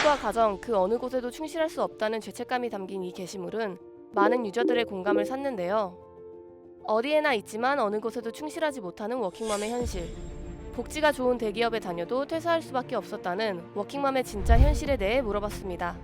일과 가정 그 어느 곳에도 충실할 수 없다는 죄책감이 담긴 이 게시물은 많은 유저들의 공감을 샀는데요. 어디에나 있지만 어느 곳에도 충실하지 못하는 워킹맘의 현실. 복지가 좋은 대기업에 다녀도 퇴사할 수밖에 없었다는 워킹맘의 진짜 현실에 대해 물어봤습니다.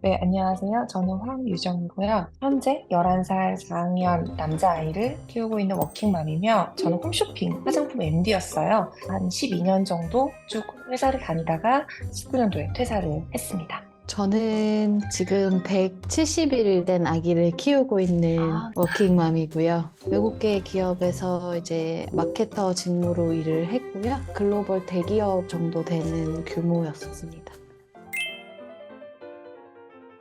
네, 안녕하세요. 저는 황유정이고요. 현재 11살 4학년 남자아이를 키우고 있는 워킹맘이며, 저는 홈쇼핑 화장품 MD였어요. 한 12년 정도 쭉 회사를 다니다가 19년도에 퇴사를 했습니다. 저는 지금 170일 된 아기를 키우고 있는 워킹맘이고요. 외국계 기업에서 이제 마케터 직무로 일을 했고요. 글로벌 대기업 정도 되는 규모였습니다.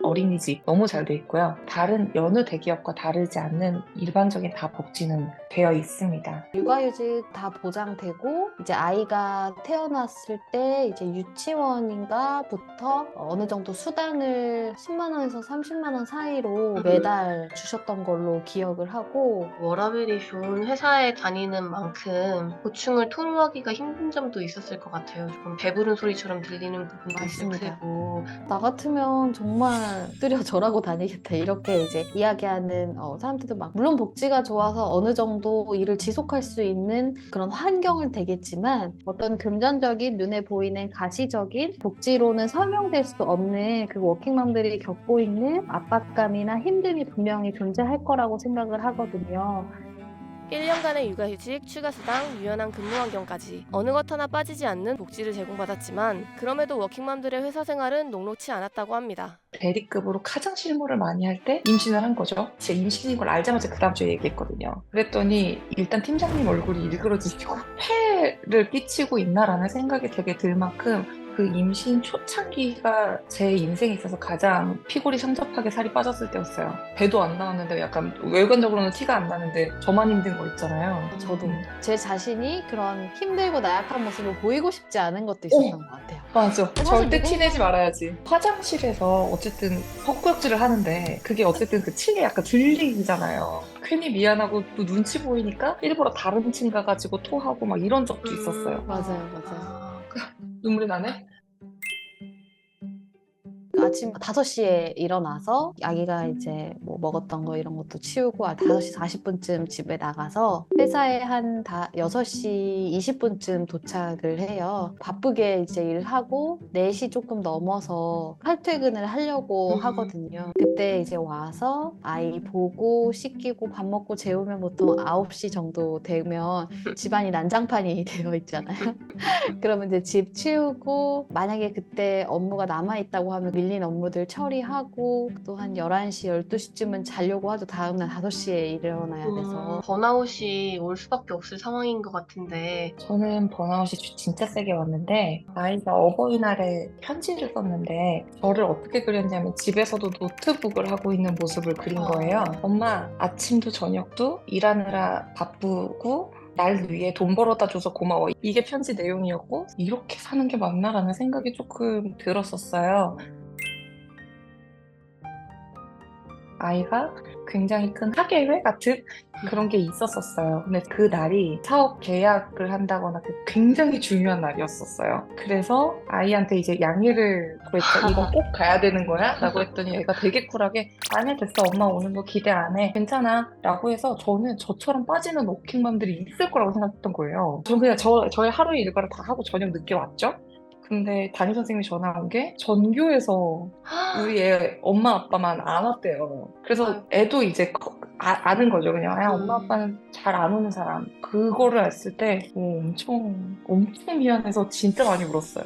어린이집 너무 잘 돼 있고요. 다른 여느 대기업과 다르지 않는 일반적인 다 복지는 되어 있습니다. 육아휴직 다 보장되고 이제 아이가 태어났을 때 이제 유치원인가부터 어느 정도 수당을 10만 원에서 30만 원 사이로 매달 주셨던 걸로 기억을 하고 워라밸이 좋은 회사에 다니는 만큼 고충을 토로하기가 힘든 점도 있었을 것 같아요. 조금 배부른 소리처럼 들리는 부분도 있을 맞습니다. 테고. 나 같으면 정말 엎드려 절하고 다니겠다 이렇게 이제 이야기하는 사람들도 막 물론 복지가 좋아서 어느 정도 일을 지속할 수 있는 그런 환경은 되겠지만 어떤 금전적인 눈에 보이는 가시적인 복지로는 설명될 수 없는 그 워킹맘들이 겪고 있는 압박감이나 힘듦이 분명히 존재할 거라고 생각을 하거든요. 1년간의 육아휴직, 추가수당, 유연한 근무 환경까지 어느 것 하나 빠지지 않는 복지를 제공받았지만 그럼에도 워킹맘들의 회사 생활은 녹록치 않았다고 합니다. 대리급으로 가장 실무를 많이 할 때 임신을 한 거죠. 제 임신인 걸 알자마자 그 다음 주에 얘기했거든요. 그랬더니 일단 팀장님 얼굴이 일그러지시고 폐를 끼치고 있나라는 생각이 되게 들 만큼 그 임신 초창기가 제 인생에 있어서 가장 피골이 상접하게 살이 빠졌을 때였어요. 배도 안 나왔는데 약간 외관적으로는 티가 안 나는데 저만 힘든 거 있잖아요. 저도 제 자신이 그런 힘들고 나약한 모습을 보이고 싶지 않은 것도 있었던 것 같아요. 맞아. 사실 절대 누군가- 티내지 말아야지. 화장실에서 어쨌든 헛구역질을 하는데 그게 어쨌든 그 층에 약간 들리잖아요. 괜히 미안하고 또 눈치 보이니까 일부러 다른 층 가가지고 토하고 막 이런 적도 있었어요. 맞아요, 맞아요. 눈물이 나네? 아침 5시에 일어나서 아기가 이제 뭐 먹었던 거 이런 것도 치우고 5시 40분쯤 집에 나가서 회사에 한 6시 20분쯤 도착을 해요. 바쁘게 이제 일하고 4시 조금 넘어서 칼퇴근을 하려고 하거든요. 그때 이제 와서 아이 보고 씻기고 밥 먹고 재우면 보통 9시 정도 되면 집안이 난장판이 되어 있잖아요. 그러면 이제 집 치우고 만약에 그때 업무가 남아있다고 하면 밀린 업무들 처리하고 또 한 11시, 12시쯤은 자려고 하죠. 다음날 5시에 일어나야 돼서. 번아웃이 올 수밖에 없을 상황인 것 같은데 저는 번아웃이 진짜 세게 왔는데 아이가 어버이날에 편지를 썼는데 저를 어떻게 그렸냐면 집에서도 노트북을 하고 있는 모습을 그린 거예요. 엄마, 아침도 저녁도 일하느라 바쁘고 날 위해 돈 벌어다 줘서 고마워. 이게 편지 내용이었고 이렇게 사는 게 맞나라는 생각이 조금 들었었어요. 아이가 굉장히 큰 학예회 같은 그런 게 있었었어요. 근데 그 날이 사업 계약을 한다거나 굉장히 중요한 날이었었어요. 그래서 아이한테 이제 양해를 구했죠. 이건 꼭 가야 되는 거야? 라고 했더니 애가 되게 쿨하게 아니야 됐어 엄마 오는 거 기대 안 해. 괜찮아. 라고 해서 저는 저처럼 빠지는 워킹맘들이 있을 거라고 생각했던 거예요. 저는 그냥 저의 하루의 일과를 다 하고 저녁 늦게 왔죠. 근데 담임 선생님이 전화 온 게 전교에서 우리 애 엄마 아빠만 안 왔대요. 그래서 애도 이제 아는 거죠. 그냥 엄마 아빠는 잘 안 오는 사람. 그거를 알았을 때 엄청 미안해서 진짜 많이 울었어요.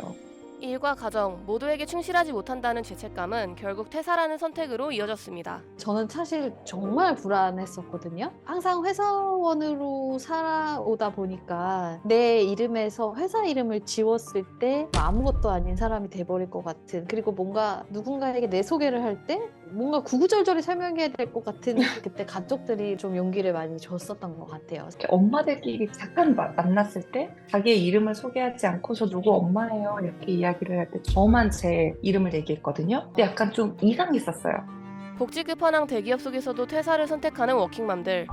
일과 가정 모두에게 충실하지 못한다는 죄책감은 결국 퇴사라는 선택으로 이어졌습니다. 저는 사실 정말 불안했었거든요. 항상 회사원으로 살아오다 보니까 내 이름에서 회사 이름을 지웠을 때 아무것도 아닌 사람이 돼버릴 것 같은, 그리고 뭔가 누군가에게 내 소개를 할 때 뭔가 구구절절히 설명해야 될 것 같은 그때 가족들이 좀 용기를 많이 줬었던 것 같아요. 이렇게 엄마들끼리 잠깐 만났을 때 자기의 이름을 소개하지 않고 저 누구 엄마예요 이렇게 이야기를 할 때 저만 제 이름을 얘기했거든요. 근데 약간 좀 이상했었어요. 복지 끝판왕 대기업 속에서도 퇴사를 선택하는 워킹맘들.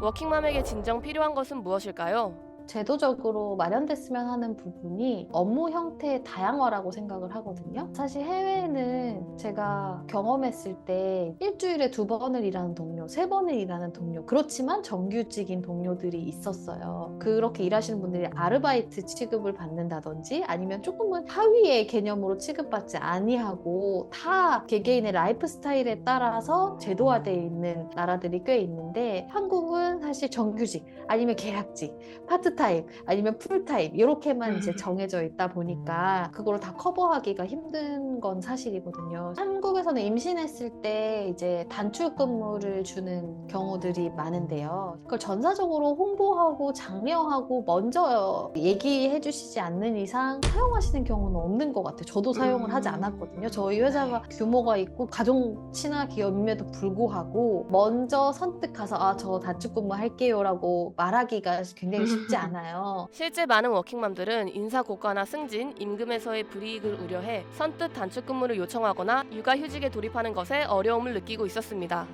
워킹맘에게 진정 필요한 것은 무엇일까요? 제도적으로 마련됐으면 하는 부분이 업무 형태의 다양화라고 생각을 하거든요. 사실 해외에는 제가 경험했을 때 일주일에 2번을 일하는 동료, 3번을 일하는 동료, 그렇지만 정규직인 동료들이 있었어요. 그렇게 일하시는 분들이 아르바이트 취급을 받는다든지 아니면 조금은 하위의 개념으로 취급받지 아니하고 다 개개인의 라이프 스타일에 따라서 제도화되어 있는 나라들이 꽤 있는데 한국은 사실 정규직 아니면 계약직, 파트타임 아니면 풀타임 이렇게만 이제 정해져 있다 보니까 그걸 다 커버하기가 힘든 건 사실이거든요. 한국에서는 임신했을 때 이제 단축 근무를 주는 경우들이 많은데요. 그걸 전사적으로 홍보하고 장려하고 먼저 얘기해 주시지 않는 이상 사용하시는 경우는 없는 것 같아요. 저도 사용을 하지 않았거든요. 저희 회사가 규모가 있고 가족 친화 기업임에도 불구하고 먼저 선뜻 가서 저 단축 근무 할게요라고 말하기가 굉장히 쉽지 않아요. 실제 많은 워킹맘들은 인사 고과나 승진, 임금에서의 불이익을 우려해 선뜻 단축 근무를 요청하거나 육아휴직에 돌입하는 것에 어려움을 느끼고 있었습니다.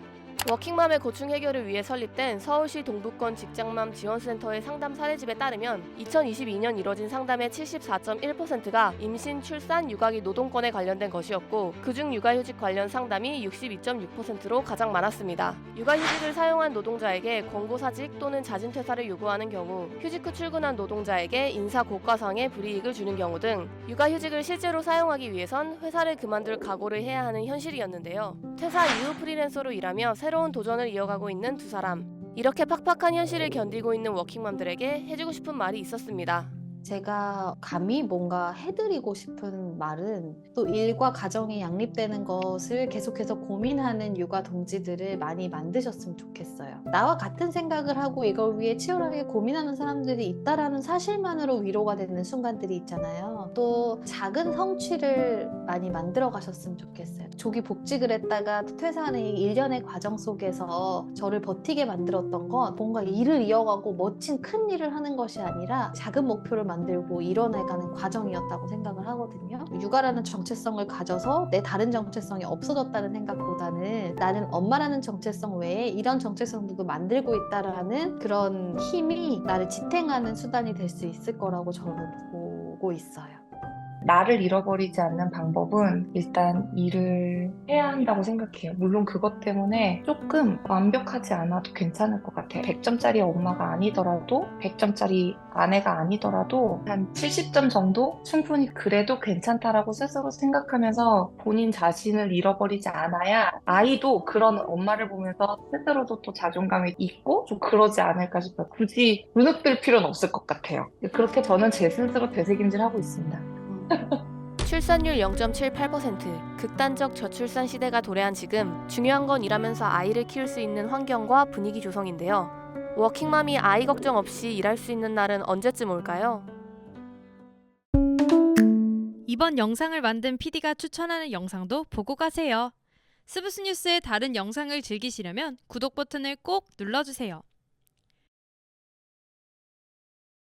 워킹맘의 고충 해결을 위해 설립된 서울시 동부권 직장맘 지원센터의 상담 사례집에 따르면 2022년 이뤄진 상담의 74.1%가 임신, 출산, 육아기 노동권에 관련된 것이었고 그중 육아휴직 관련 상담이 62.6%로 가장 많았습니다. 육아휴직을 사용한 노동자에게 권고사직 또는 자진퇴사를 요구하는 경우, 휴직 후 출근한 노동자에게 인사 고과상의 불이익을 주는 경우 등 육아휴직을 실제로 사용하기 위해선 회사를 그만둘 각오를 해야 하는 현실이었는데요. 퇴사 이후 프리랜서로 일하며 새로운 도전을 이어가고 있는 두 사람. 이렇게 팍팍한 현실을 견디고 있는 워킹맘들에게 해주고 싶은 말이 있었습니다. 제가 감히 뭔가 해드리고 싶은 말은 또 일과 가정이 양립되는 것을 계속해서 고민하는 육아 동지들을 많이 만드셨으면 좋겠어요. 나와 같은 생각을 하고 이걸 위해 치열하게 고민하는 사람들이 있다라는 사실만으로 위로가 되는 순간들이 있잖아요. 또 작은 성취를 많이 만들어 가셨으면 좋겠어요. 조기 복직을 했다가 퇴사하는 이 일련의 과정 속에서 저를 버티게 만들었던 건 뭔가 일을 이어가고 멋진 큰 일을 하는 것이 아니라 작은 목표를 만들고 이뤄내가는 과정이었다고 생각을 하거든요. 육아라는 정체성을 가져서 내 다른 정체성이 없어졌다는 생각보다는 나는 엄마라는 정체성 외에 이런 정체성들도 만들고 있다라는 그런 힘이 나를 지탱하는 수단이 될 수 있을 거라고 저는 보고 있어요. 나를 잃어버리지 않는 방법은 일단 일을 해야 한다고 생각해요. 물론 그것 때문에 조금 완벽하지 않아도 괜찮을 것 같아요. 100점짜리 엄마가 아니더라도 100점짜리 아내가 아니더라도 한 70점 정도 충분히 그래도 괜찮다라고 스스로 생각하면서 본인 자신을 잃어버리지 않아야 아이도 그런 엄마를 보면서 스스로도 또 자존감이 있고 좀 그러지 않을까 싶어요. 굳이 누눅들 필요는 없을 것 같아요. 그렇게 저는 제 스스로 되새김질하고 있습니다. 출산율 0.78%, 극단적 저출산 시대가 도래한 지금 중요한 건 일하면서 아이를 키울 수 있는 환경과 분위기 조성인데요. 워킹맘이 아이 걱정 없이 일할 수 있는 날은 언제쯤 올까요? 이번 영상을 만든 PD가 추천하는 영상도 보고 가세요. 스브스 뉴스의 다른 영상을 즐기시려면 구독 버튼을 꼭 눌러주세요.